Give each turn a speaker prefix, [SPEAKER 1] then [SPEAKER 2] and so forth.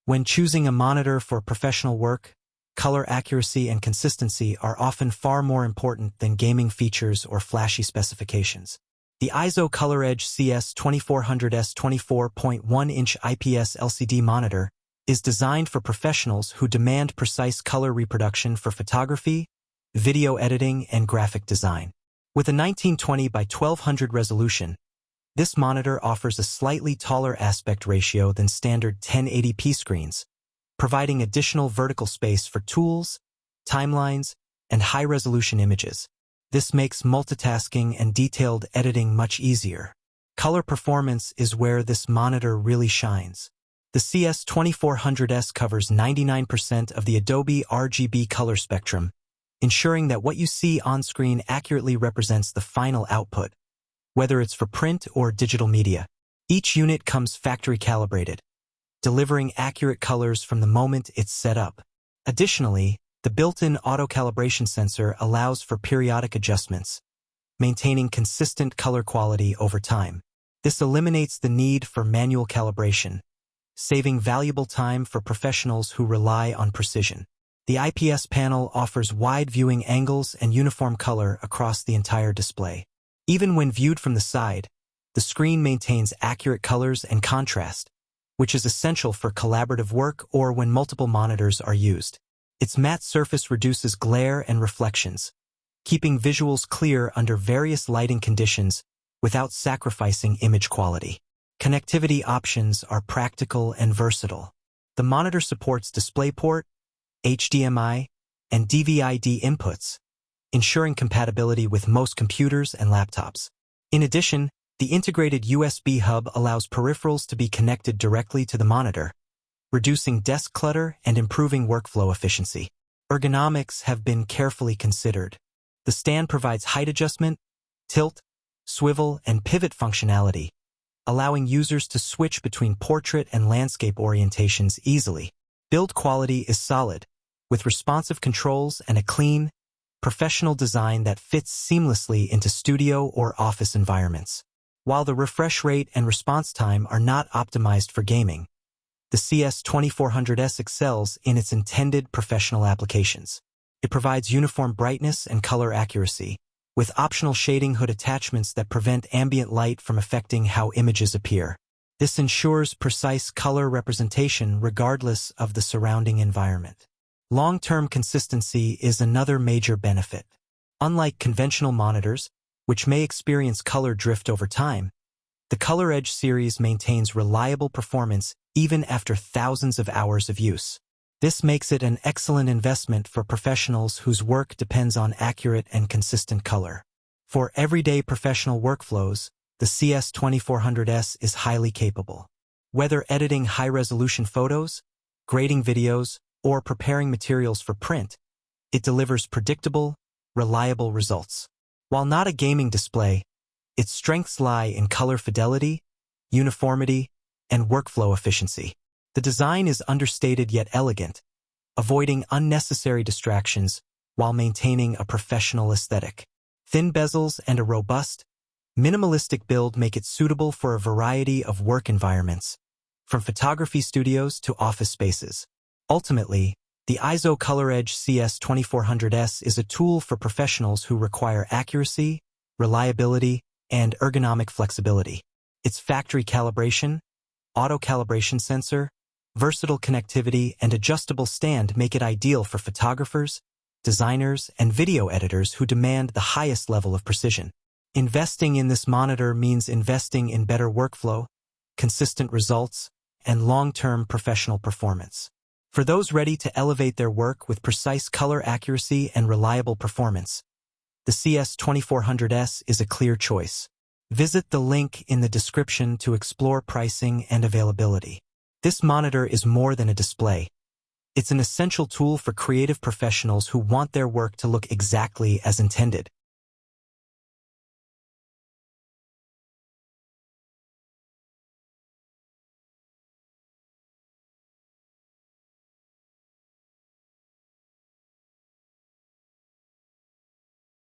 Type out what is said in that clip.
[SPEAKER 1] When choosing a monitor for professional work, color accuracy and consistency are often far more important than gaming features or flashy specifications. The Eizo ColorEdge CS2400S 24.1-inch IPS LCD monitor is designed for professionals who demand precise color reproduction for photography, video editing, and graphic design. With a 1920 by 1200 resolution, this monitor offers a slightly taller aspect ratio than standard 1080p screens, providing additional vertical space for tools, timelines, and high-resolution images. This makes multitasking and detailed editing much easier. Color performance is where this monitor really shines. The CS2400S covers 99% of the Adobe RGB color spectrum, ensuring that what you see on screen accurately represents the final output, whether it's for print or digital media. Each unit comes factory calibrated, delivering accurate colors from the moment it's set up. Additionally, the built-in auto-calibration sensor allows for periodic adjustments, maintaining consistent color quality over time. This eliminates the need for manual calibration, saving valuable time for professionals who rely on precision. The IPS panel offers wide viewing angles and uniform color across the entire display. Even when viewed from the side, the screen maintains accurate colors and contrast, which is essential for collaborative work or when multiple monitors are used. Its matte surface reduces glare and reflections, keeping visuals clear under various lighting conditions without sacrificing image quality. Connectivity options are practical and versatile. The monitor supports DisplayPort, HDMI, and DVI-D inputs, ensuring compatibility with most computers and laptops. In addition, the integrated USB hub allows peripherals to be connected directly to the monitor, reducing desk clutter and improving workflow efficiency. Ergonomics have been carefully considered. The stand provides height adjustment, tilt, swivel, and pivot functionality, allowing users to switch between portrait and landscape orientations easily. Build quality is solid, with responsive controls and a clean, professional design that fits seamlessly into studio or office environments. While the refresh rate and response time are not optimized for gaming, the CS2400S excels in its intended professional applications. It provides uniform brightness and color accuracy, with optional shading hood attachments that prevent ambient light from affecting how images appear. This ensures precise color representation regardless of the surrounding environment. Long-term consistency is another major benefit. Unlike conventional monitors, which may experience color drift over time, the ColorEdge series maintains reliable performance even after thousands of hours of use. This makes it an excellent investment for professionals whose work depends on accurate and consistent color. For everyday professional workflows, the CS2400S is highly capable. Whether editing high-resolution photos, grading videos, or preparing materials for print, it delivers predictable, reliable results. While not a gaming display, its strengths lie in color fidelity, uniformity, and workflow efficiency. The design is understated yet elegant, avoiding unnecessary distractions while maintaining a professional aesthetic. Thin bezels and a robust, minimalistic build make it suitable for a variety of work environments, from photography studios to office spaces. Ultimately, the Eizo ColorEdge CS2400S is a tool for professionals who require accuracy, reliability, and ergonomic flexibility. Its factory calibration, auto-calibration sensor, versatile connectivity, and adjustable stand make it ideal for photographers, designers, and video editors who demand the highest level of precision. Investing in this monitor means investing in better workflow, consistent results, and long-term professional performance. For those ready to elevate their work with precise color accuracy and reliable performance, the CS2400S is a clear choice. Visit the link in the description to explore pricing and availability. This monitor is more than a display. It's an essential tool for creative professionals who want their work to look exactly as intended.